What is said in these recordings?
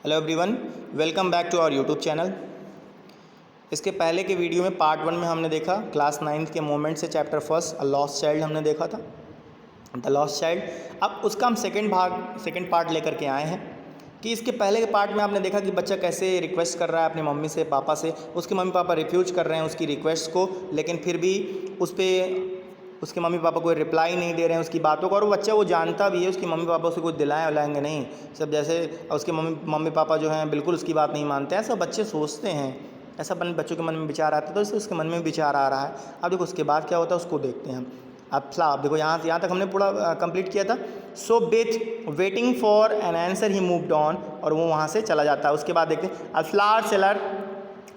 Hello everyone, welcome back to our YouTube channel. इसके पहले के वीडियो में पार्ट 1 में हमने देखा क्लास 9th के मोमेंट से chapter first a lost child हमने देखा था, द लॉस्ट चाइल्ड। अब उसका हम सेकंड पार्ट लेकर के आए हैं कि इसके पहले के पार्ट में आपने देखा कि बच्चा कैसे रिक्वेस्ट कर रहा है अपने मम्मी से, पापा से। उसके मम्मी पापा रिफ्यूज कर रहे हैं उसकी रिक्वेस्ट को, लेकिन फिर भी उस पर उसके मम्मी पापा कोई रिप्लाई नहीं दे रहे हैं उसकी बातों को। और वो बच्चा वो जानता भी है उसकी मम्मी पापा उसे कुछ दिलाएंगे नहीं, सब जैसे उसके मम्मी पापा जो हैं बिल्कुल उसकी बात नहीं मानते हैं। ऐसा बच्चे सोचते हैं, ऐसा बच्चों के मन में विचार आता है, तो इससे उसके मन में विचार आ रहा है। अब देखो उसके बाद क्या होता है उसको देखते हैं हम। अब देखो यहाँ तक हमने पूरा कंप्लीट किया था। So Beth waiting for an answer he moved on, और वो वहाँ से चला जाता है। उसके बाद देखते हैं a flower seller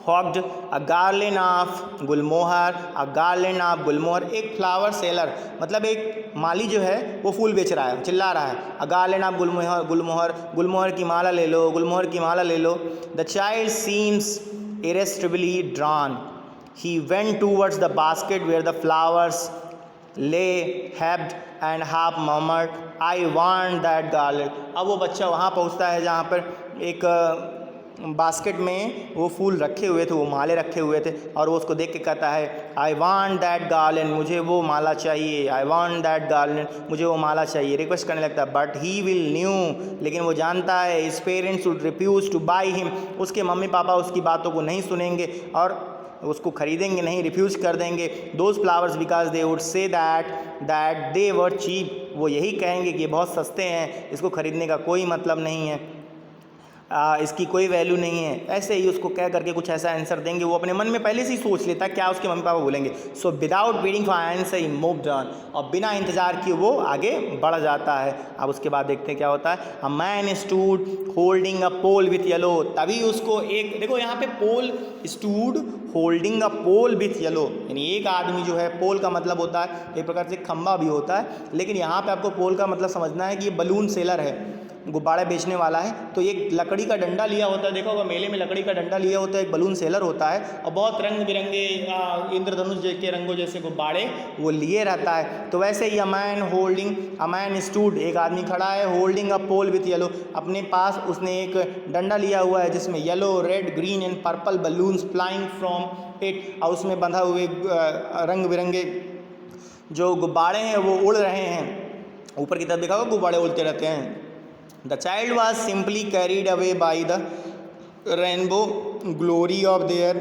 hawked a garland of gulmohar, a garland of gulmohar. एक फ्लावर सेलर मतलब एक माली जो है वो फूल बेच रहा है, चिल्ला रहा है अ गार्लेंड ऑफ गुलमोहर, गुलमोहर, गुलमोहर की माला ले लो, गुलमोहर की माला ले लो। The child seems irresistibly drawn. He went towards the basket where the flowers lay heaped and half murmured, I want that garland. अब वो बच्चा वहाँ पहुँचता है जहाँ पर एक बास्केट में वो फूल रखे हुए थे, वो माले रखे हुए थे, और वो उसको देख के कहता है आई वांट दैट गार्लैंड, मुझे वो माला चाहिए, आई वांट दैट गार्लैंड, मुझे वो माला चाहिए, रिक्वेस्ट करने लगता है। बट ही विल न्यू, लेकिन वो जानता है his parents would refuse to buy him, उसके मम्मी पापा उसकी बातों को नहीं सुनेंगे और उसको खरीदेंगे नहीं, रिफ्यूज कर देंगे। Those flowers because they would say that they were cheap, वो यही कहेंगे कि ये बहुत सस्ते हैं, इसको खरीदने का कोई मतलब नहीं है, इसकी कोई वैल्यू नहीं है। ऐसे ही उसको कह करके कुछ ऐसा आंसर देंगे, वो अपने मन में पहले से ही सोच लेता है क्या उसके मम्मी पापा बोलेंगे। So without waiting for answer he moved on, और बिना इंतजार किए वो आगे बढ़ जाता है। अब उसके बाद देखते हैं क्या होता है। A man stood holding a pole with yellow, तभी उसको एक देखो यहाँ पे pole stood holding a pole with yellow, यानी एक आदमी जो है, पोल का मतलब होता है एक प्रकार से खंबा भी होता है, लेकिन यहाँ पे आपको पोल का मतलब समझना है कि ये बलून सेलर है, गुब्बारे बेचने वाला है। तो एक लकड़ी का डंडा लिया होता है, देखो मेले में लकड़ी का डंडा लिया होता है, एक बलून सेलर होता है, और बहुत रंग बिरंगे इंद्रधनुष के रंगों जैसे गुब्बारे वो लिए रहता है। तो वैसे ही अ मैन स्टूड, एक आदमी खड़ा है, holding a pole with yellow, अपने पास उसने एक डंडा लिया हुआ है जिसमें yellow, red, green and purple balloons flying from it, और उसमें बंधा हुए रंग बिरंगे जो गुब्बारे हैं वो उड़ रहे हैं। ऊपर की तरफ देखा होगा गुब्बारे उड़ते रहते हैं। The child was simply carried away by the rainbow glory of their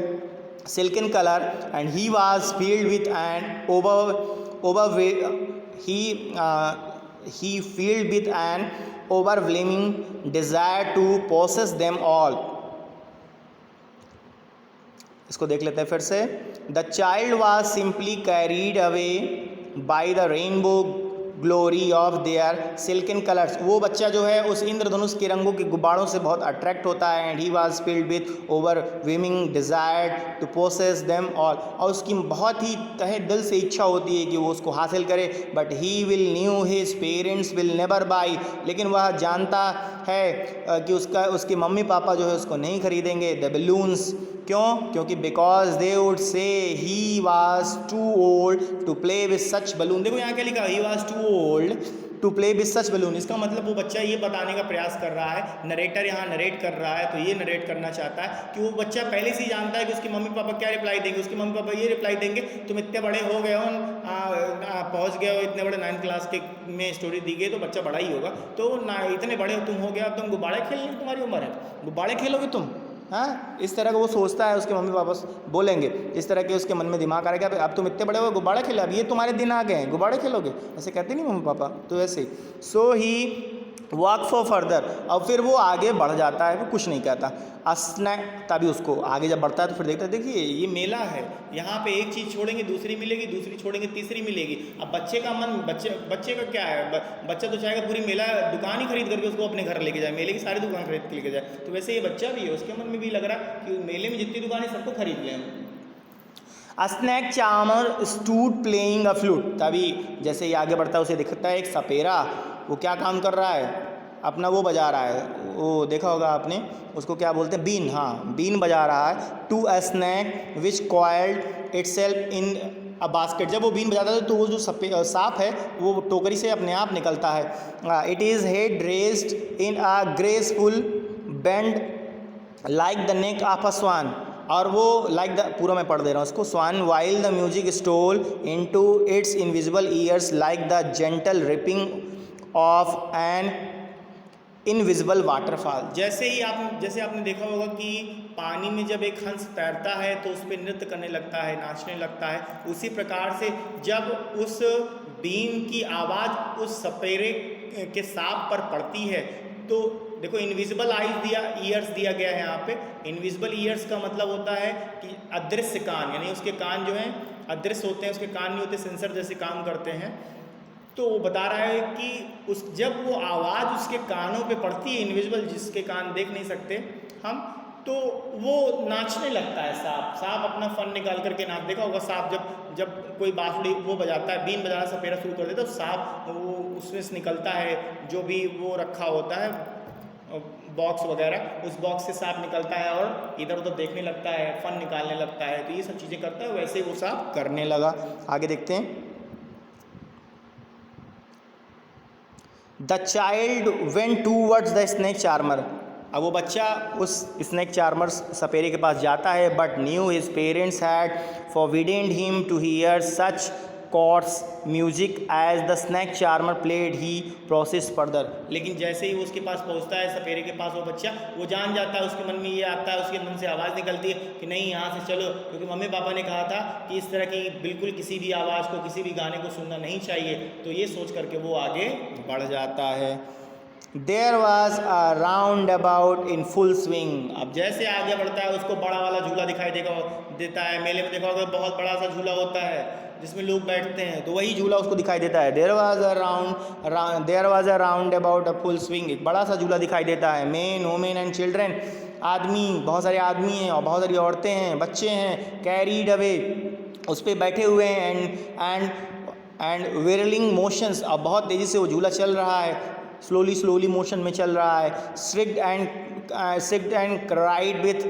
silken color, and he was filled with an he filled with an overwhelming desire to possess them all. इसको देख लेते हैं फिर से। The child was simply carried away by the rainbow glory of their silken colours, वो बच्चा जो है उस इंद्रधनुष के रंगों के गुब्बारों से बहुत अट्रैक्ट होता है। And he was filled with overwhelming desire to possess them all, और उसकी बहुत ही तहे दिल से इच्छा होती है कि वो उसको हासिल करे। But he will new his parents will never by, लेकिन वह जानता है कि उसके मम्मी पापा जो है उसको नहीं खरीदेंगे। द बलून्स, क्यों? क्योंकि because they would say he was too old to play with such balloon. देखो यहाँ क्या लिखा, he was too old to play with such balloon. इसका मतलब वो बच्चा ये बताने का प्रयास कर रहा है, नरेटर यहाँ नरेट कर रहा है, तो ये नरेट करना चाहता है कि वो बच्चा पहले से ही जानता है कि उसके मम्मी पापा क्या रिप्लाई देंगे। उसके मम्मी पापा ये रिप्लाई देंगे, तुम इतने बड़े हो गए हो, पहुँच गए हो, इतने बड़े 9th क्लास के में स्टोरी दी गई तो बच्चा बड़ा ही होगा, तो ना इतने बड़े हो तुम हो गया, अब तुम गुब्बारे खेलने की तुम्हारी उम्र है, गुब्बारे खेलोगे तुम, हाँ, इस तरह का वो सोचता है। उसके मम्मी पापा बोलेंगे, इस तरह के उसके मन में दिमाग आ रहा है कि अब तुम इतने बड़े हो गुब्बारा खेले, अब ये तुम्हारे दिन आ गए हैं, गुब्बारे खेलोगे, ऐसे कहते नहीं मम्मी पापा, तो ऐसे ही। सो ही वॉक फॉर फर्दर, और फिर वो आगे बढ़ जाता है, वो कुछ नहीं कहता। अस्नैक, तभी उसको आगे जब बढ़ता है तो फिर देखता है, देखिए ये मेला है, यहाँ पे एक चीज़ छोड़ेंगे दूसरी मिलेगी, दूसरी छोड़ेंगे तीसरी मिलेगी। अब बच्चे का मन, बच्चे का क्या है, बच्चा तो चाहेगा पूरी मेला दुकान ही खरीद करके उसको अपने घर लेके जाए, मेले की सारी दुकान खरीद के लेके जाए। तो वैसे ये बच्चा भी है, उसके मन में भी लग रहा है कि मेले में जितनी दुकान है सबको खरीद लें। A snack charmer stood playing a flute, तभी जैसे ही आगे बढ़ता है उसे दिखता है एक सपेरा, वो क्या काम कर रहा है, अपना वो बजा रहा है, वो देखा होगा आपने, उसको क्या बोलते हैं, बीन, हाँ बीन बजा रहा है। To a snake which coiled itself in a basket, जब वो बीन बजाता है तो वो जो सांप है वो टोकरी से अपने आप निकलता है। It is head raised in a graceful bend like the neck of a swan, और वो लाइक द, पूरा मैं पढ़ दे रहा हूँ उसको, swan while the music stole into its invisible ears like the gentle rippling of an invisible waterfall. जैसे आपने देखा होगा कि पानी में जब एक हंस तैरता है तो उस पर नृत्य करने लगता है, नाचने लगता है, उसी प्रकार से जब उस बीन की आवाज़ उस सपेरे के सांप पर पड़ती है तो देखो इनविजिबल ईयर्स दिया गया है यहाँ पे। इनविजिबल ईयर्स का मतलब होता है कि अदृश्य कान, यानी उसके कान जो हैं अदृश्य होते हैं, उसके कान नहीं होते, सेंसर जैसे काम करते हैं। तो वो बता रहा है कि जब वो आवाज़ उसके कानों पे पड़ती है, इनविजिबल जिसके कान देख नहीं सकते हम, तो वो नाचने लगता है। सांप अपना फन निकाल करके नाच, देखा होगा सांप जब कोई बांसुरी वो बजाता है, बीन बजाना सपेरा शुरू कर देता है, तो सांप वो उसमें से निकलता है, जो भी वो रखा होता है बॉक्स वगैरह, उस बॉक्स से सांप निकलता है और इधर उधर देखने लगता है, फन निकालने लगता है। तो ये सब चीज़ें करता है, वैसे वो सांप करने लगा। आगे देखते हैं। The child went towards the snake charmer. अब वो बच्चा उस स्नेक चार्मर सपेरे के पास जाता है, but knew his parents had forbidden him to hear such chords music as the snake charmer played he process further. लेकिन जैसे ही वो उसके पास पहुंचता है सपेरे के पास, वो बच्चा वो जान जाता है, उसके मन में ये आता है, उसके मन से आवाज़ निकलती है कि नहीं यहाँ से चलो, क्योंकि मम्मी पापा ने कहा था कि इस तरह की बिल्कुल किसी भी आवाज़ को, किसी भी गाने को सुनना नहीं चाहिए। तो ये सोच करके वो आगे बढ़ जाता है। There was a roundabout in full swing. अब जैसे आगे बढ़ता है उसको बड़ा वाला झूला दिखाई देता है। मेले में देखा होगा बहुत बड़ा सा झूला होता है जिसमें लोग बैठते हैं, तो वही झूला उसको दिखाई देता है। There was a roundabout a full swing, एक बड़ा सा झूला दिखाई देता है। मेन वोमेन एंड चिल्ड्रेन, आदमी, बहुत सारे आदमी हैं और बहुत सारी औरतें हैं, बच्चे हैं, कैरीड अवे, उस पर बैठे हुए हैं, एंड विरलिंग मोशंस, अब बहुत तेज़ी से वो झूला चल रहा है, स्लोली मोशन में चल रहा है। Shrieked and cried with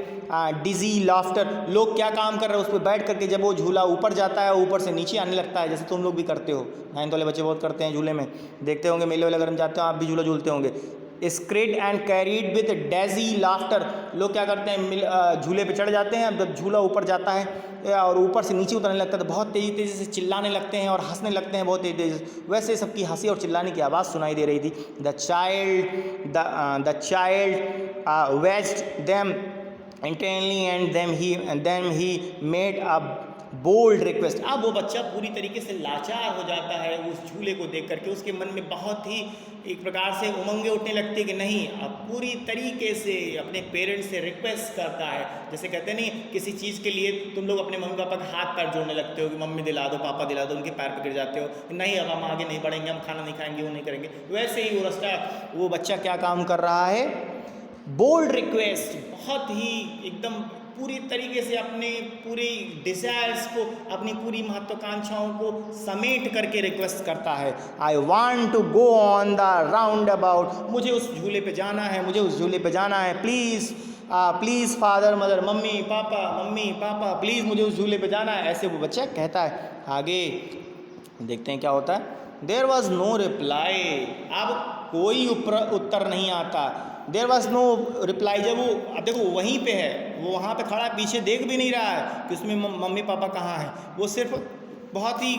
dizzy laughter, लोग क्या काम कर रहे हैं उस पर बैठ करके, जब वो झूला ऊपर जाता है ऊपर से नीचे आने लगता है, जैसे तुम लोग भी करते हो, 9th वाले बच्चे बहुत करते हैं, झूले में देखते होंगे, मेले वाले अगर हम जाते हो आप भी झूला झूलते होंगे। Screamed and carried with dizzy laughter, लोग क्या करते हैं झूले पे चढ़ जाते हैं, जब झूला ऊपर जाता है और ऊपर से नीचे उतरने लगता है तो बहुत तेज़ी से चिल्लाने लगते हैं और हंसने लगते हैं बहुत तेज़ी। वैसे सबकी हंसी और चिल्लाने की आवाज़ सुनाई दे रही थी। The child watched them intently and them he made a bold request. अब वो बच्चा पूरी तरीके से लाचार हो जाता है उस झूले को देख करके, उसके मन में बहुत ही एक प्रकार से उमंगें उठने लगती है कि नहीं, अब पूरी तरीके से अपने पेरेंट्स से रिक्वेस्ट करता है। जैसे कहते नहीं, किसी चीज़ के लिए तुम लोग अपने मम्मी पापा का हाथ पैर जोड़ने लगते हो कि मम्मी दिला दो, पापा दिला दो, उनके पैर पर गिर जाते हो, नहीं अब हम आगे नहीं बढ़ेंगे, हम खाना नहीं खाएंगे, वो नहीं करेंगे। वैसे ही वो बच्चा क्या काम कर रहा है, बोल्ड रिक्वेस्ट, बहुत ही एकदम पूरी तरीके से अपने पूरी डिज़ायर्स को, अपनी पूरी महत्वाकांक्षाओं को समेट करके रिक्वेस्ट करता है। I want to go on the roundabout, मुझे उस झूले पे जाना है, मुझे उस झूले पे जाना है, please father mother, mummy papa please मुझे उस झूले पे जाना है, ऐसे वो बच्चा कहता है। आगे देखते हैं क्या होता है। देयर वॉज नो रिप्लाई, अब कोई उत्तर नहीं आता। देयर वॉज नो रिप्लाई, जब वो, अब देखो वहीं पे है, वो वहाँ पे खड़ा, पीछे देख भी नहीं रहा है कि उसमें मम्मी पापा कहाँ हैं, वो सिर्फ बहुत ही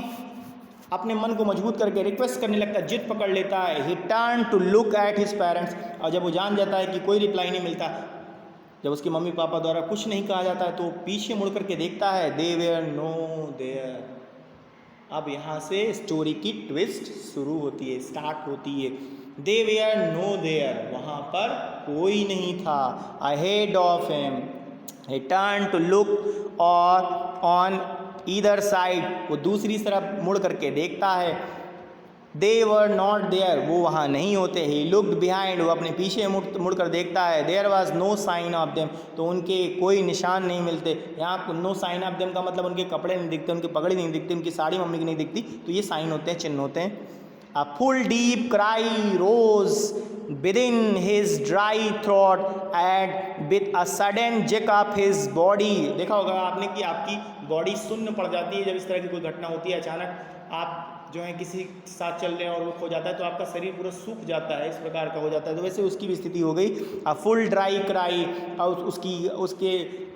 अपने मन को मजबूत करके रिक्वेस्ट करने लगता है, जिद पकड़ लेता है। He turn to look at his parents, और जब वो जान जाता है कि कोई रिप्लाई नहीं मिलता, जब उसके मम्मी पापा द्वारा कुछ नहीं कहा जाता है, तो पीछे मुड़ करके देखता है। दे वेयर नो देयर, अब यहाँ से स्टोरी की ट्विस्ट शुरू होती है, स्टार्ट होती है। दे वेयर नो देयर, वहाँ पर कोई नहीं था। Ahead of him, he turn to look और ऑन ईदर साइड, वो दूसरी तरफ मुड़ करके देखता है। दे वर नॉट देयर, वो वहाँ नहीं होते। ही लुक्ड बिहाइंड, वो अपने पीछे मुड़ कर देखता है। There was no sign of them, तो उनके कोई निशान नहीं मिलते। यहाँ नो साइन ऑफ देम का मतलब उनके कपड़े नहीं दिखते, उनकी पगड़ी नहीं दिखती, उनकी साड़ी मम्मी की नहीं दिखती, तो ये साइन होते हैं, चिन्ह होते हैं। A full deep cry rose within his dry throat and with a sudden jerk of his body, देखा होगा आपने कि आपकी बॉडी सुन्न पड़ जाती है जब इस तरह की कोई घटना होती है, अचानक जो है किसी के साथ चल रहे हैं और वो खो जाता है तो आपका शरीर पूरा सूख जाता है, इस प्रकार का हो जाता है। तो वैसे उसकी भी स्थिति हो गई। अ फुल ड्राई क्राई, और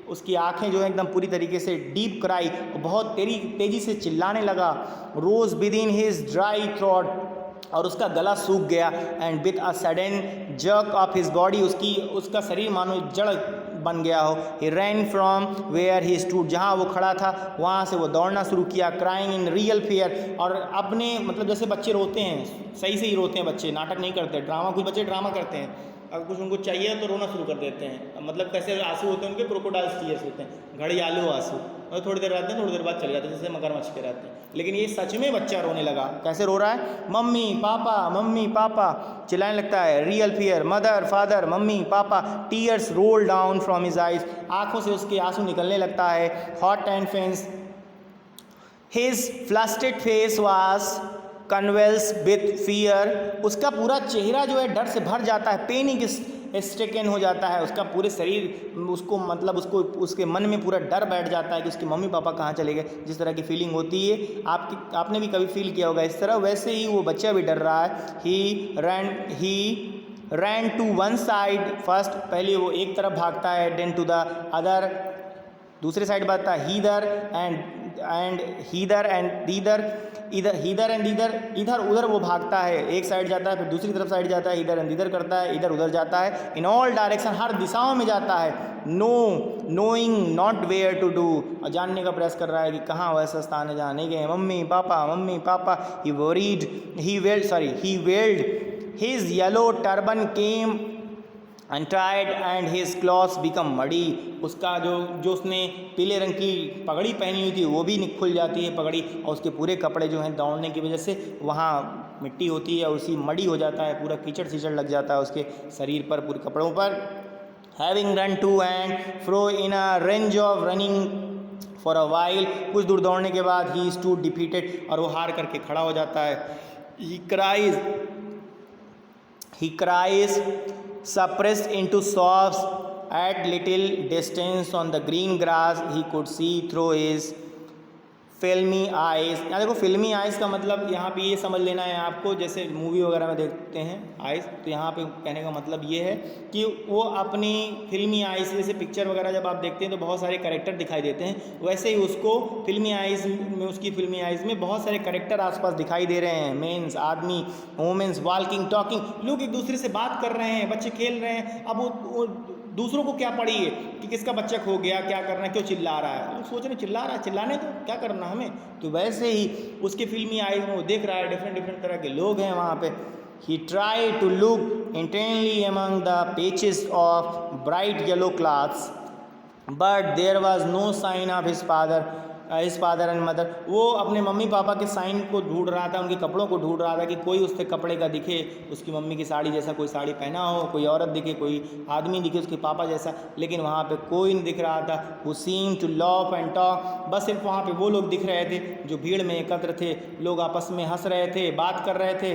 उसकी आंखें जो है एकदम पूरी तरीके से डीप क्राई, बहुत तेजी से चिल्लाने लगा। Rose within his dry throat, और उसका गला सूख गया। And with a sudden jerk of his body, उसका शरीर मानो जड़ बन गया हो। He ran from where he stood, जहाँ वो खड़ा था वहाँ से वो दौड़ना शुरू किया। क्राइंग इन रियल फियर, और अपने मतलब जैसे बच्चे रोते हैं, सही से ही रोते हैं बच्चे, नाटक नहीं करते, ड्रामा, कुछ बच्चे ड्रामा करते हैं, अगर कुछ उनको चाहिए तो रोना शुरू कर देते हैं। मतलब कैसे आंसू होते हैं उनके, क्रोकोडाइल्स टीयर्स होते हैं, घड़ियालू आंसू, और थोड़ी देर रहते हैं, थोड़ी देर बाद चले जाते हैं, जैसे मगरमच्छ के रहते हैं। लेकिन ये सच में बच्चा रोने लगा। कैसे रो रहा है? मम्मी पापा चिल्लाने लगता है। रियल फियर, मदर फादर, मम्मी पापा। Tears roll down from his eyes, आंखों से उसके आंसू निकलने लगता है। हॉट एंड फेंस, his flushed face was convulsed with fear, उसका पूरा चेहरा जो है डर से भर जाता है। पैनिक स्ट्रिकन हो जाता है, उसका पूरे शरीर, उसके मन में पूरा डर बैठ जाता है कि उसके मम्मी पापा कहाँ चले गए। जिस तरह की फीलिंग होती है, आपने भी कभी फील किया होगा इस तरह, वैसे ही वो बच्चा भी डर रहा है। He ran to one side first, पहले वो एक तरफ भागता है, देन टू द अदर, दूसरे साइड भागता है। हीदर एंड इधर उधर वो भागता है, एक साइड जाता है फिर दूसरी तरफ साइड जाता है, इधर एंड इधर करता है, इधर उधर जाता है। इन ऑल डायरेक्शन, हर दिशाओं में जाता है। Knowing not where to do, और जानने का प्रयास कर रहा है कि कहाँ वैसा स्थान है जहाँ नहीं गए। Mummy papa. He weld his yellow turban came untied and his clothes become muddy, उसका जो उसने पीले रंग की पगड़ी पहनी हुई थी वो भी खुल जाती है पगड़ी, और उसके पूरे कपड़े जो हैं दौड़ने की वजह से वहाँ मिट्टी होती है और उसी मडी हो जाता है, पूरा कीचड़ सीचड़ लग जाता है उसके शरीर पर, पूरे कपड़ों पर। Having run to and fro in a range of running for a while, कुछ दूर दौड़ने के बाद ही स्टूड डिफीटेड, और वो हार करके खड़ा हो जाता है। ही cries suppressed into sobs at little distance on the green grass he could see through his फिल्मी आइज़। यहाँ देखो, फिल्मी आइज़ का मतलब यहाँ पे ये समझ लेना है आपको, जैसे मूवी वगैरह में देखते हैं आइज़, तो यहाँ पे कहने का मतलब ये है कि वो अपनी फिल्मी आइज़, जैसे पिक्चर वगैरह जब आप देखते हैं तो बहुत सारे कैरेक्टर दिखाई देते हैं, वैसे ही उसको फिल्मी आइज़ में, उसकी फिल्मी आइज़ में बहुत सारे कैरेक्टर आसपास दिखाई दे रहे हैं। मेन्स, आदमी, वुमेन्स, वॉकिंग, टॉकिंग, लोग एक दूसरे से बात कर रहे हैं, बच्चे खेल रहे हैं। अब वो दूसरों को क्या पड़ी है कि किसका बच्चा खो गया, क्या करना है, क्यों चिल्ला रहा है, लोग सोच रहे चिल्ला रहा है, चिल्लाने तो क्या करना हमें। तो वैसे ही उसकी फिल्मी आइज़ में वो देख रहा है, डिफरेंट तरह के लोग हैं वहाँ पे। He tried to look intently among the patches of bright yellow clothes but there was no sign of his father and mother, वो अपने मम्मी पापा के साइन को ढूंढ रहा था, उनके कपड़ों को ढूंढ रहा था कि कोई उसके कपड़े का दिखे, उसकी मम्मी की साड़ी जैसा कोई साड़ी पहना हो, कोई औरत दिखे, कोई आदमी दिखे उसके पापा जैसा, लेकिन वहाँ पे कोई नहीं दिख रहा था। वो seem to laugh and talk, बस सिर्फ वहाँ पे वो लोग दिख रहे थे जो भीड़ में एकत्र थे, लोग आपस में हंस रहे थे, बात कर रहे थे।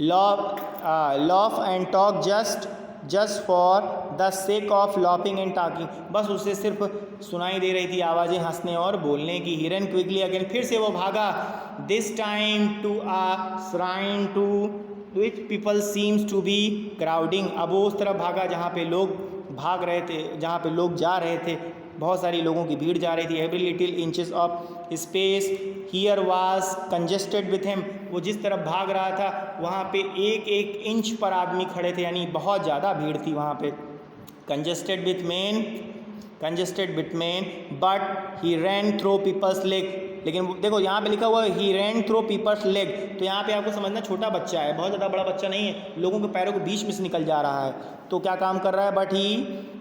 Laugh and talk just for the sake of laughing and talking, बस उसे सिर्फ सुनाई दे रही थी आवाज़ें हंसने और बोलने की। ही रन क्विकली अगेन, फिर से वो भागा। This time to a shrine to which people seems to be crowding, अब वो उस तरफ भागा जहाँ पे लोग भाग रहे थे, जहाँ पे लोग जा रहे थे, बहुत सारी लोगों की भीड़ जा रही थी। Every little inches of space here was congested with him, वो जिस तरफ भाग रहा था वहाँ पे एक एक इंच पर आदमी खड़े थे, यानी बहुत ज़्यादा भीड़ थी वहाँ पे। Congested with man but he ran through people's leg, लेकिन देखो यहाँ पे लिखा हुआ है he ran through people's leg, तो यहाँ पे आपको समझना छोटा बच्चा है, बहुत ज़्यादा बड़ा बच्चा नहीं है, लोगों के पैरों के बीच में से निकल जा रहा है। तो क्या काम कर रहा है? But he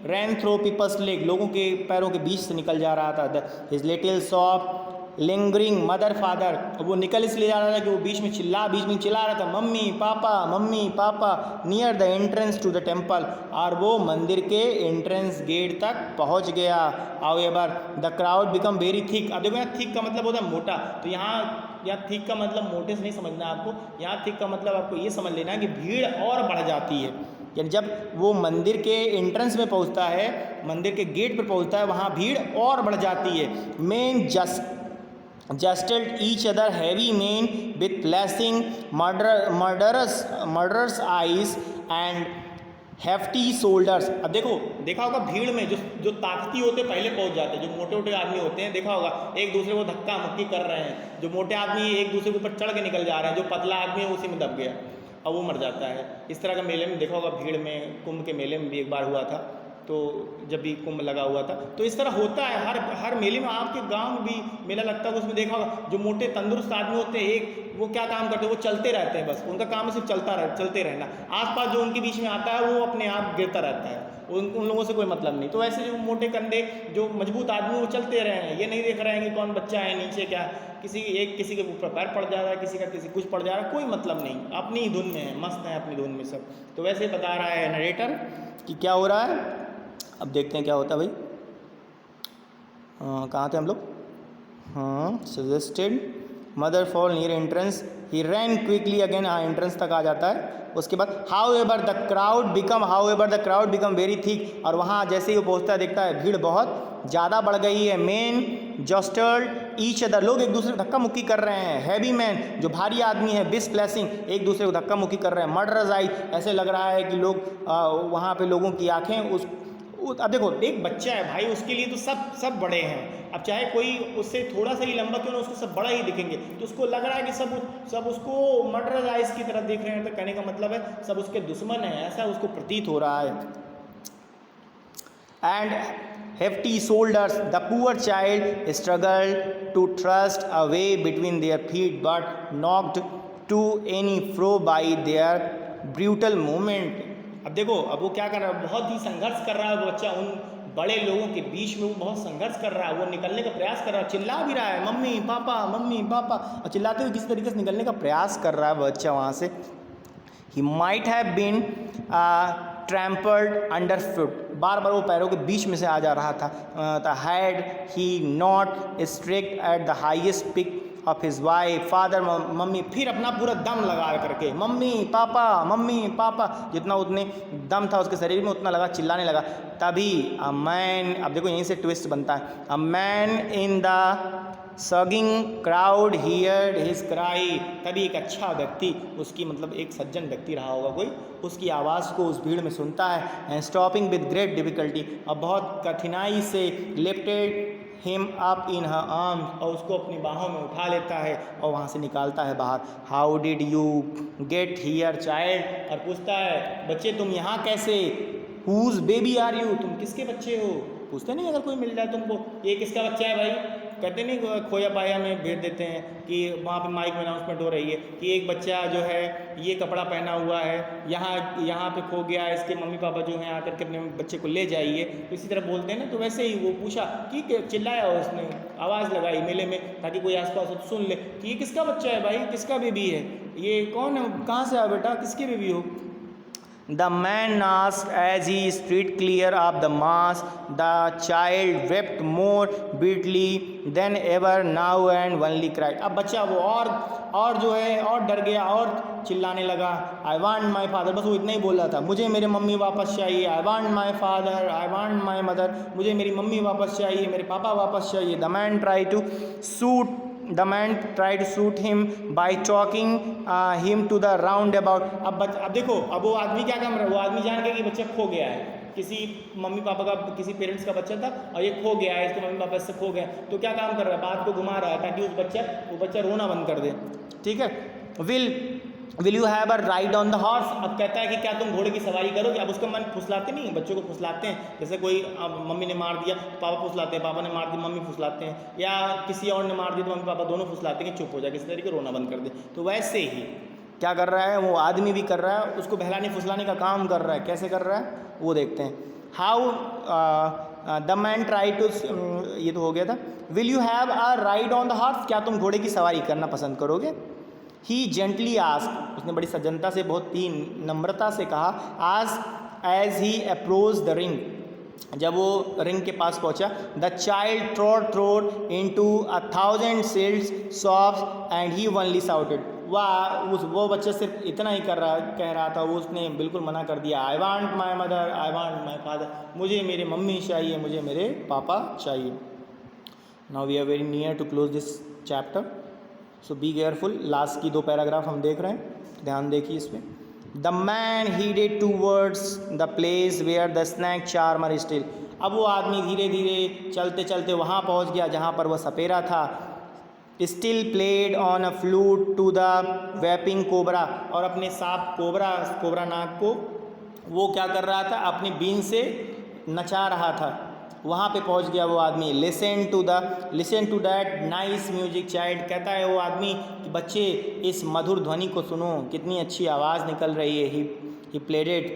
ran through people's leg, लोगों के पैरों के बीच से निकल जा रहा था। His little soft lingering mother father, वो निकल इसलिए जा रहा था कि वो बीच में चिल्ला रहा था मम्मी पापा near the entrance to the temple, और वो मंदिर के एंट्रेंस गेट तक पहुंच गया। However the crowd become very thick, अब देखो यहाँ थिक का मतलब होता है मोटा, तो यहाँ थिक का मतलब मोटे से नहीं समझना आपको, यहाँ थिक का मतलब आपको ये समझ लेना है कि भीड़ और बढ़ जाती है, यानी जब वो मंदिर के एंट्रेंस में पहुंचता है, मंदिर के गेट पर पहुंचता है, वहाँ भीड़ और बढ़ जाती है। jostled each other heavy men with flashing murderous eyes and hefty shoulders। अब देखो, देखा होगा भीड़ में जो ताकती होते पहले पहुंच जाते हैं, जो मोटे मोटे आदमी होते हैं, देखा होगा एक दूसरे को धक्का मुक्की कर रहे हैं, जो मोटे आदमी एक दूसरे के ऊपर चढ़ के निकल जा रहे हैं, जो पतला आदमी है उसी में दब गया, अब वो मर जाता है। इस तरह का मेले में देखा होगा, भीड़ में, कुंभ के मेले में भी एक बार हुआ था, तो जब भी कुंभ लगा हुआ था, तो इस तरह होता है हर मेले में। आपके गांव में भी मेला लगता है, उसमें देखा होगा जो मोटे तंदुरुस्त आदमी होते हैं, एक वो क्या काम करते हैं, वो चलते रहते हैं, बस उनका काम है सिर्फ चलते रहना, आसपास जो उनके बीच में आता है वो अपने आप गिरता रहता है, उन लोगों से कोई मतलब नहीं। तो ऐसे जो मोटे कंधे जो मजबूत आदमी वो चलते रहे हैं, ये नहीं देख रहे हैं कि कौन बच्चा है नीचे, क्या किसी के ऊपर पैर पड़ जा रहा है, किसी कुछ पड़ जा रहा है, कोई मतलब नहीं, अपनी ही धुन में है, मस्त है अपनी धुन में सब। तो वैसे बता रहा है नरेटर कि क्या हो रहा है। अब देखते हैं क्या होता है भाई। कहाँ थे हम लोग? Suggested mother fall near entrance, he ran quickly again, entrance तक आ जाता है। उसके बाद however the crowd become very thick, और वहाँ जैसे ही वो पहुँचता है देखता है भीड़ बहुत ज़्यादा बढ़ गई है। मेन जस्टर्ड ईच अदर, लोग एक दूसरे को धक्का मुक्की कर रहे हैं। हैवी मैन, जो भारी आदमी है, बिस फ्लैशिंग, एक दूसरे को धक्का मुक्की कर रहे हैं। मर्डरस आई, ऐसे लग रहा है कि लोग वहाँ पे लोगों की आँखें अब देखो एक बच्चा है भाई, उसके लिए तो सब बड़े हैं। अब चाहे कोई उससे थोड़ा सा ही लंबा क्यों ना, उसको सब बड़ा ही दिखेंगे, तो उसको लग रहा है कि सब उसको मर्डरस आइस की तरह देख रहे हैं। तो कहने का मतलब है सब उसके दुश्मन हैं, ऐसा उसको प्रतीत हो रहा है। And hefty shoulders, the poor child struggled to thrust a way between their feet, but knocked to and fro by their brutal movement। अब देखो, अब वो क्या कर रहा है, बहुत ही संघर्ष कर रहा है वो बच्चा, उन बड़े लोगों के बीच में वो बहुत संघर्ष कर रहा है, वो निकलने का प्रयास कर रहा है, चिल्ला भी रहा है मम्मी पापा, और चिल्लाते हुए किसी तरीके से निकलने का प्रयास कर रहा है बच्चा वहाँ से। He might have been trampled under foot, बार बार वो पैरों के बीच में से आ जा रहा था। Had he not strict at the highest pick of his wife father, mummy, फिर अपना पूरा दम लगा करके मम्मी पापा, जितना उतने दम था उसके शरीर में उतना लगा, चिल्लाने लगा। तभी अ मैन, अब देखो यहीं से ट्विस्ट बनता है, a man in the surging crowd heard his cry, तभी एक अच्छा व्यक्ति, उसकी मतलब एक सज्जन व्यक्ति रहा होगा कोई, उसकी आवाज़ को उस भीड़ में सुनता है। And stopping with great difficulty, और बहुत कठिनाई से lifted him up in her arms, और उसको अपनी बाहों में उठा लेता है और वहाँ से निकालता है बाहर। How did you get here child, और पूछता है बच्चे तुम यहाँ कैसे। हुज बेबी आर यू, तुम किसके बच्चे हो, पूछते नहीं अगर कोई मिल जाए तुमको, ये किसका बच्चा है भाई, कहते नहीं खोया पाया में भेज देते हैं कि वहाँ पे माइक में अनाउंसमेंट हो रही है कि एक बच्चा जो है ये कपड़ा पहना हुआ है, यहाँ पे खो गया है, इसके मम्मी पापा जो हैं आकर के अपने बच्चे को ले जाइए, तो इसी तरह बोलते हैं ना। तो वैसे ही वो पूछा कि चिल्लाया उसने, आवाज़ लगाई मेले में ताकि कोई आसपास सुन ले कि ये किसका बच्चा है भाई, किसका बेबी है, ये कौन है, कहाँ से आया बेटा, किसकी बेबी हो। The man asked as he strayed clear of the mass. The child wept more bitterly than ever now and only cried. अब बच्चा वो और जो है और डर गया और चिल्लाने लगा, I want my father, बस वो इतना ही बोल रहा था, मुझे मेरे मम्मी वापस चाहिए, I want my father, I want my mother, मुझे मेरी मम्मी वापस चाहिए, मेरे पापा वापस चाहिए। The man tried to shoot him by talking him to the roundabout। अब देखो, अब वो आदमी क्या काम रहा है, वो आदमी जान गया कि बच्चा खो गया है, किसी मम्मी पापा का, किसी पेरेंट्स का बच्चा था और ये खो गया है, इसके मम्मी पापा इससे खो गए, तो क्या काम कर रहा है, बात को घुमा रहा है ताकि वो बच्चा रोना बंद कर दे। ठीक है। Will you have a ride on the horse, अब कहता है कि क्या तुम घोड़े की सवारी करोगे। अब उसका मन फुसलाते नहीं, बच्चों को फुसलाते हैं, जैसे कोई मम्मी ने मार दिया पापा फुसलाते हैं, पापा ने मार दिया मम्मी फुसलाते हैं, या किसी और ने मार दिया तो मम्मी पापा दोनों फुसलाते हैं कि चुप हो जाए, किसी तरीके रोना बंद कर दे। तो वैसे ही क्या कर रहा है वो आदमी भी कर रहा है, उसको बहलाने फुसलाने का काम कर रहा है। कैसे कर रहा है वो देखते हैं। How the man try to, ये तो हो गया था। Will you have a ride on the horse, क्या तुम घोड़े की सवारी करना पसंद करोगे। ही जेंटली आस्क, उसने बड़ी सज्जनता से, बहुत ही नम्रता से कहा। Ask as he approach the ring, जब वो रिंग के पास पहुंचा। The child throwed into 1000 sealed sobs and he only shouted, वो बच्चा सिर्फ इतना ही कह रहा था, वो उसने बिल्कुल मना कर दिया। I want my mother, I want my father, मुझे मेरे मम्मी चाहिए, मुझे मेरे पापा चाहिए। Now we are very near to close this chapter, so be careful. Last की 2 पैराग्राफ हम देख रहे हैं, ध्यान देखिए इसमें। The man headed towards the place where the snake charmer still. अब वो आदमी धीरे धीरे चलते चलते वहाँ पहुँच गया जहाँ पर वह सपेरा था। Still played on a flute to the weaving cobra, और अपने सांप कोबरा नाग को वो क्या कर रहा था, अपनी बीन से नचा रहा था। वहाँ पे पहुँच गया वो आदमी। Listen to that nice music child, कहता है वो आदमी कि बच्चे इस मधुर ध्वनि को सुनो, कितनी अच्छी आवाज़ निकल रही है। He played it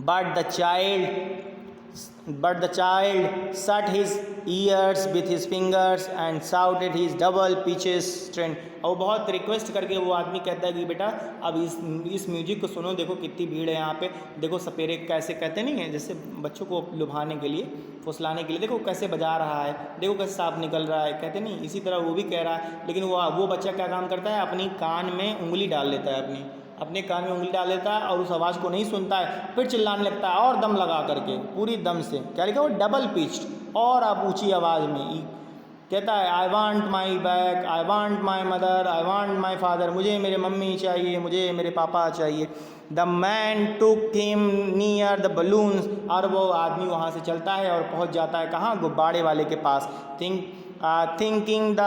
but the child shut his ears with his fingers and shouted his double pitches strain। और बहुत रिक्वेस्ट करके वो आदमी कहता है कि बेटा अब इस म्यूजिक को सुनो, देखो कितनी भीड़ है यहाँ पे, देखो सपेरे कैसे कहते नहीं है, जैसे बच्चों को लुभाने के लिए, फुसलाने के लिए, देखो कैसे बजा रहा है, देखो कैसे सांप निकल रहा है, कहते नहीं, इसी तरह वो भी कह रहा है। लेकिन वो बच्चा क्या काम करता है, अपनी कान में उंगली डाल लेता है, अपने कान में उंगली डाल देता है और उस आवाज़ को नहीं सुनता है, फिर चिल्लाने लगता है और दम लगा करके, पूरी दम से। क्या लिखा, वो डबल पिच्ड, और आप ऊंची आवाज़ में कहता है I want my bag, I want my mother, I want my father, मुझे मेरे मम्मी चाहिए, मुझे मेरे पापा चाहिए। The man took him near the balloons, और वो आदमी वहाँ से चलता है और पहुँच जाता है कहाँ, गुब्बारे वाले के पास। Thinking the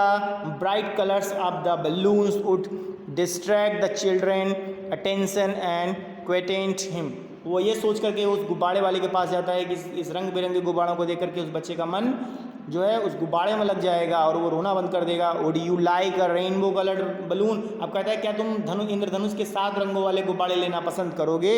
bright colours of the balloons would distract the children attention and quieten him. वो ये सोच करके उस गुब्बारे वाले के पास जाता है कि इस रंग बिरंगे गुब्बारों को देख करके उस बच्चे का मन जो है उस गुब्बारे में लग जाएगा और वो रोना बंद कर देगा। Would you like a rainbow coloured balloon, अब कहता है क्या तुम इंद्रधनुष के 7 रंगों वाले गुब्बारे लेना पसंद करोगे।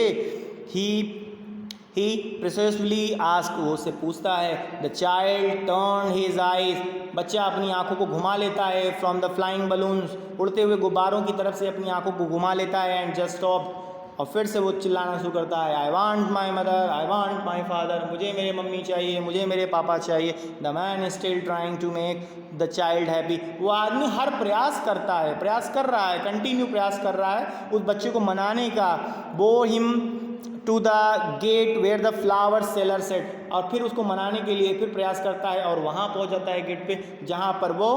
ही प्रिसेसली आस्क, वो उससे पूछता है। The child turn his eyes, बच्चा अपनी आंखों को घुमा लेता है फ्रॉम द फ्लाइंग बलून्स, उड़ते हुए गुब्बारों की तरफ से अपनी आंखों को घुमा लेता है। एंड जस्ट स्टॉप, और फिर से वो चिल्लाना शुरू करता है, I want my mother, I want my father, मुझे मेरे मम्मी चाहिए, मुझे मेरे पापा चाहिए। The man still trying to make the child happy, वो आदमी हर प्रयास कर रहा है, कंटिन्यू प्रयास कर रहा है उस बच्चे को मनाने का। Bore him to the gate where the flower seller sat, और फिर उसको मनाने के लिए फिर प्रयास करता है और वहाँ पहुँच जाता है गेट पे, जहाँ पर वो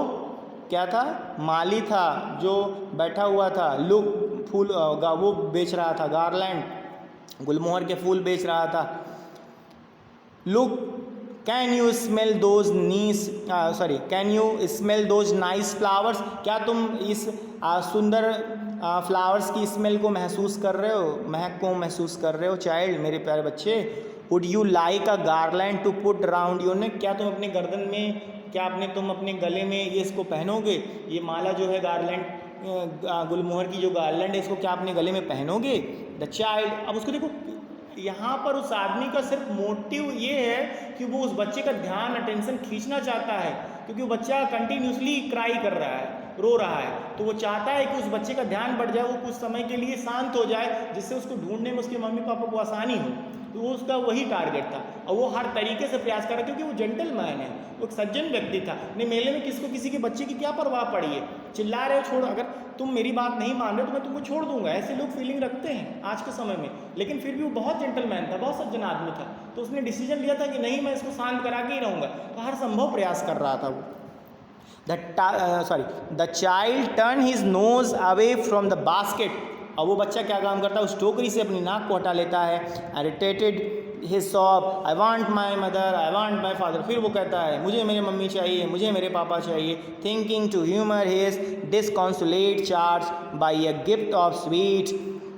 क्या था, माली था जो बैठा हुआ था। लुक, फूल वो बेच रहा था, गार्लैंड, गुलमोहर के फूल बेच रहा था। Look, can you smell those nice flowers, क्या तुम इस सुंदर फ्लावर्स की स्मेल को महसूस कर रहे हो, महक को महसूस कर रहे हो चाइल्ड, मेरे प्यारे बच्चे। Would you like a garland to put round your neck, क्या तुम अपने गर्दन में, क्या तुम अपने गले में ये इसको पहनोगे, ये माला जो है गार्लैंड, गुलमोहर की जो गार्लैंड है, इसको क्या अपने गले में पहनोगे। द चाइल्ड, अब उसको देखो यहाँ पर उस आदमी का सिर्फ मोटिव ये है कि वो उस बच्चे का ध्यान, अटेंशन खींचना चाहता है, क्योंकि वो बच्चा कंटिन्यूसली क्राई कर रहा है, रो रहा है, तो वो चाहता है कि उस बच्चे का ध्यान बढ़ जाए, वो कुछ समय के लिए शांत हो जाए, जिससे उसको ढूंढने में उसके मम्मी पापा को आसानी हो। तो वो उसका वही टारगेट था और वो हर तरीके से प्रयास कर रहा है, क्योंकि वो जेंटलमैन है, वो एक सज्जन व्यक्ति था। नहीं, मेले में किसी के बच्चे की क्या परवाह पड़ी है, चिल्ला रहे हो, छोड़, अगर तुम मेरी बात नहीं मान रहे हो तो मैं तुमको छोड़ दूंगा, ऐसे लोग फीलिंग रखते हैं आज के समय में। लेकिन फिर भी वो बहुत जेंटलमैन था, बहुत सज्जन आदमी था, तो उसने डिसीजन लिया था कि नहीं, मैं इसको शांत करा के ही रहूँगा, तो हर संभव प्रयास कर रहा था वो। The child turn his nose away from the basket, और वो बच्चा क्या काम करता है, उस टोकरी से अपनी नाक को हटा लेता है। Irritated his sob, I want my mother, I want my father, फिर वो कहता है मुझे मेरे मम्मी चाहिए, मुझे मेरे पापा चाहिए। Thinking to humour his disconsolate charge by a gift of sweets,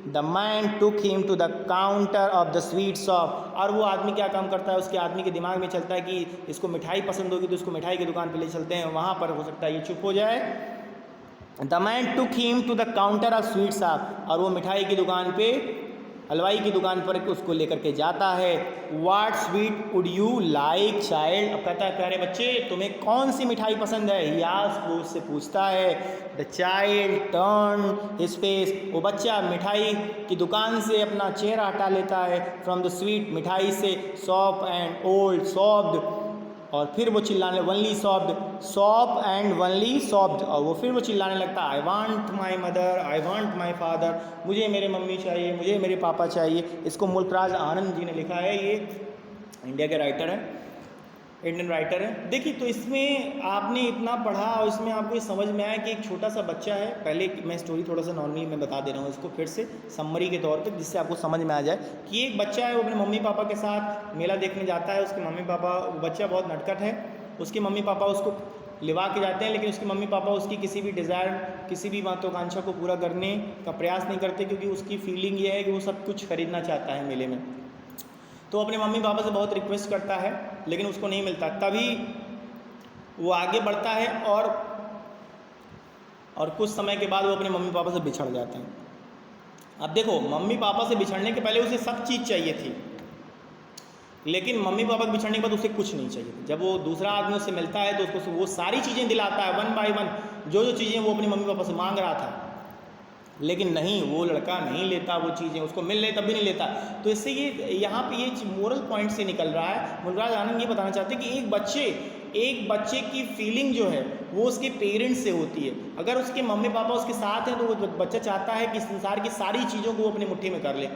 the man took him to the counter of the sweet shop, और वो आदमी क्या काम करता है, उसके आदमी के दिमाग में चलता है कि इसको मिठाई पसंद होगी तो इसको मिठाई की दुकान पे ले चलते हैं, वहाँ पर हो सकता है ये चुप हो जाए। The man took him to the counter of sweet shop, और वो मिठाई की दुकान पे, हलवाई की दुकान पर उसको लेकर के जाता है। What sweet would you like child, अब कहता है प्यारे बच्चे तुम्हें कौन सी मिठाई पसंद है, ही आस्क्ड, वो उससे पूछता है। The child turn his face, वो बच्चा मिठाई की दुकान से अपना चेहरा हटा लेता है, फ्रॉम द स्वीट, मिठाई से, सॉफ्ट एंड ओल्ड, सॉफ्ट, और फिर वो चिल्लाने, only soft, soft and only soft, और वो फिर वो चिल्लाने लगता है I want my mother, I want my father, मुझे मेरे मम्मी चाहिए, मुझे मेरे पापा चाहिए। इसको मुल्कराज आनंद जी ने लिखा है, ये इंडिया के राइटर हैं। इंडियन राइटर है। देखिए, तो इसमें आपने इतना पढ़ा और इसमें आपको ये समझ में आया कि एक छोटा सा बच्चा है। पहले मैं स्टोरी थोड़ा सा नॉर्मली मैं बता दे रहा हूँ इसको फिर से समरी के तौर पे, जिससे आपको समझ में आ जाए कि एक बच्चा है, वो अपने मम्मी पापा के साथ मेला देखने जाता है। उसके मम्मी पापा, बच्चा बहुत नटखट है, उसके मम्मी पापा उसको लिवा के जाते हैं, लेकिन उसके मम्मी पापा उसकी किसी भी डिज़ायर, किसी भी महत्वाकांक्षा को पूरा करने का प्रयास नहीं करते, क्योंकि उसकी फीलिंग ये है कि वो सब कुछ खरीदना चाहता है मेले में। तो अपने मम्मी पापा से बहुत रिक्वेस्ट करता है, लेकिन उसको नहीं मिलता। तभी वो आगे बढ़ता है और कुछ समय के बाद वो अपने मम्मी पापा से बिछड़ जाते हैं। अब देखो, मम्मी पापा से बिछड़ने के पहले उसे सब चीज़ चाहिए थी, लेकिन मम्मी पापा के बिछड़ने के बाद उसे कुछ नहीं चाहिए। जब वो दूसरा आदमी उससे मिलता है तो उसको वो सारी चीज़ें दिलाता है, वन बाय वन, जो जो चीज़ें वो अपने मम्मी पापा से मांग रहा था। लेकिन नहीं, वो लड़का नहीं लेता वो चीज़ें, उसको मिल रही तब भी नहीं लेता। तो इससे ये यहाँ पे ये मोरल पॉइंट से निकल रहा है, मुलराज आनंद ये बताना चाहते हैं कि एक बच्चे की फीलिंग जो है वो उसके पेरेंट्स से होती है। अगर उसके मम्मी पापा उसके साथ हैं तो वो बच्चा चाहता है कि संसार की सारी चीज़ों को वो अपनी मुट्ठी में कर ले।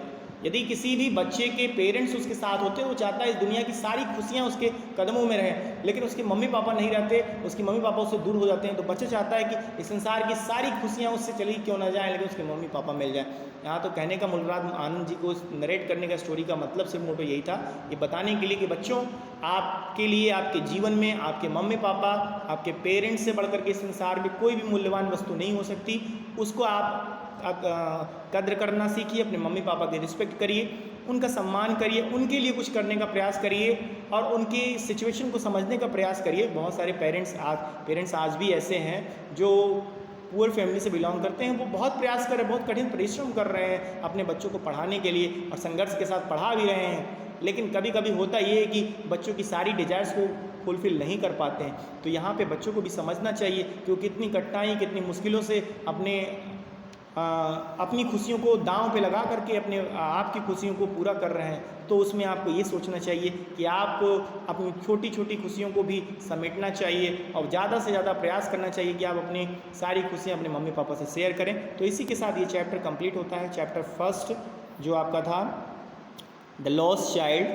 यदि किसी भी बच्चे के पेरेंट्स उसके साथ होते हैं, वो चाहता है इस दुनिया की सारी खुशियाँ उसके कदमों में रहें, लेकिन उसके मम्मी पापा नहीं रहते, उसके मम्मी पापा उससे दूर हो जाते हैं, तो बच्चा चाहता है कि इस संसार की सारी खुशियाँ उससे चली क्यों ना जाए, लेकिन उसके मम्मी पापा मिल जाए। यहाँ तो कहने का मुलराज आनंद जी को नरेट करने का स्टोरी का मतलब सिर्फ मोटो यही था, ये बताने के लिए कि बच्चों, आपके लिए, आपके जीवन में आपके मम्मी पापा, आपके पेरेंट्स से बढ़कर के इस संसार में कोई भी मूल्यवान वस्तु नहीं हो सकती। उसको आप कद्र करना सीखिए, अपने मम्मी पापा की रिस्पेक्ट करिए, उनका सम्मान करिए, उनके लिए कुछ करने का प्रयास करिए और उनकी सिचुएशन को समझने का प्रयास करिए। बहुत सारे पेरेंट्स आज भी ऐसे हैं जो पुअर फैमिली से बिलोंग करते हैं, वो बहुत प्रयास कर रहे हैं, बहुत कठिन परिश्रम कर रहे हैं अपने बच्चों को पढ़ाने के लिए और संघर्ष के साथ पढ़ा भी रहे हैं। लेकिन कभी कभी होता ये है कि बच्चों की सारी डिज़ायर्स को फुलफ़िल नहीं कर पाते हैं। तो यहाँ पे बच्चों को भी समझना चाहिए कि वो कितनी कठिनाई, कितनी मुश्किलों से अपनी खुशियों को दांव पे लगा करके अपने आपकी खुशियों को पूरा कर रहे हैं। तो उसमें आपको ये सोचना चाहिए कि आपको अपनी छोटी छोटी खुशियों को भी समेटना चाहिए और ज़्यादा से ज़्यादा प्रयास करना चाहिए कि आप अपनी सारी खुशियाँ अपने मम्मी पापा से शेयर करें। तो इसी के साथ ये चैप्टर कंप्लीट होता है, चैप्टर फर्स्ट जो आपका था द लॉस्ट चाइल्ड।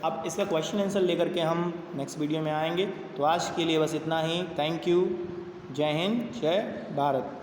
अब इसका क्वेश्चन आंसर लेकर के हम नेक्स्ट वीडियो में आएंगे। तो आज के लिए बस इतना ही। Thank you. जय हिंद, जय भारत।